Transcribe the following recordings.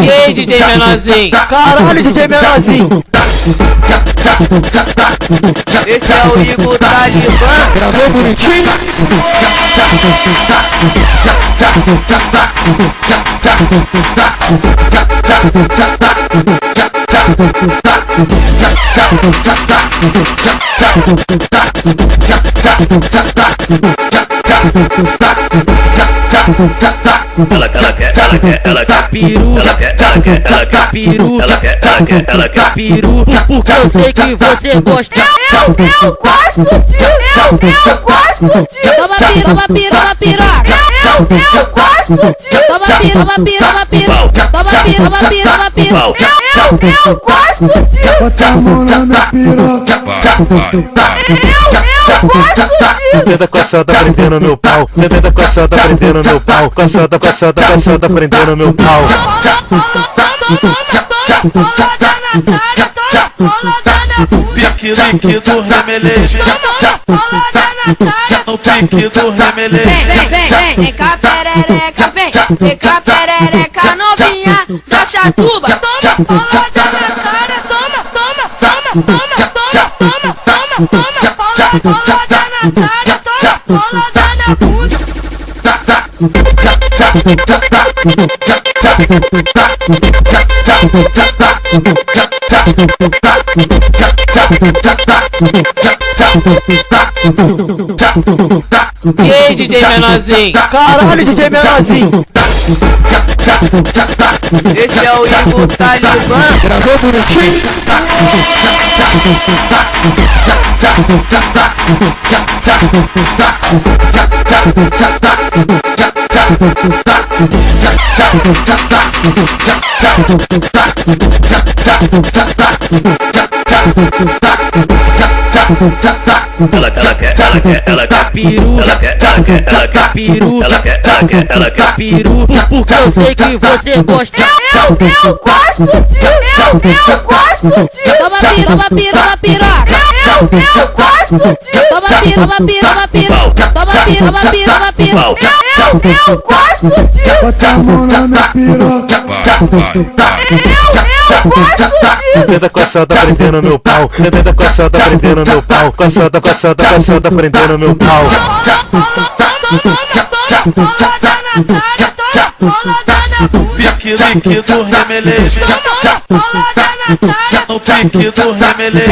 E aí, DJ Menorzinho? Caralho, DJ Menorzinho. Esse é o Igor Talibã. Gravou bonitinho. Ela quer peru, ela quer peru, ela quer peru, porque eu sei que você gosta. Eu gosto disso, eu gosto disso. Toma piroca. Eu gosto disso. Toma piroca. Toma piroca. Eu gosto disso. Bota a mão na minha piroca. Eu gosto disso. Tenta coçada prendendo meu pau. Tenta coçada prendendo meu pau. Coçada prendendo meu pau. pique do remelejo. No pique do remelejo. Vem cá perereca, vem cá perereca novinha da chatuba. Toma, bolada na cara, toma, bolada na cara, bolada na bunda. E aí, DJ Menorzinho? Caralho, DJ Menorzinho. Esse é o Igor Talibã. Gravou bonitinho. Ela quer peru, peru, ela quer peru, porque eu sei que você gosta. Eu gosto disso, eu gosto disso. Toma piroca. Eu gosto disso. Toma piroca. Toma piroca. Eu gosto disso. Bota a mão na minha piroca. Eu gosto disso. Tenta coçada prendendo meu pau. Tenta coçada prendendo meu pau. Coçada prendendo meu pau. pique do remelejo. No pique do remelejo.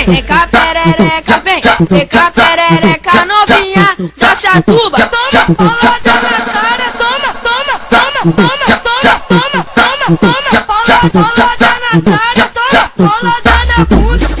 Vem cá perereca, vem cá perereca novinha da chatuba. Toma, bolada na cara, toma, bolada na cara, bolada na bunda.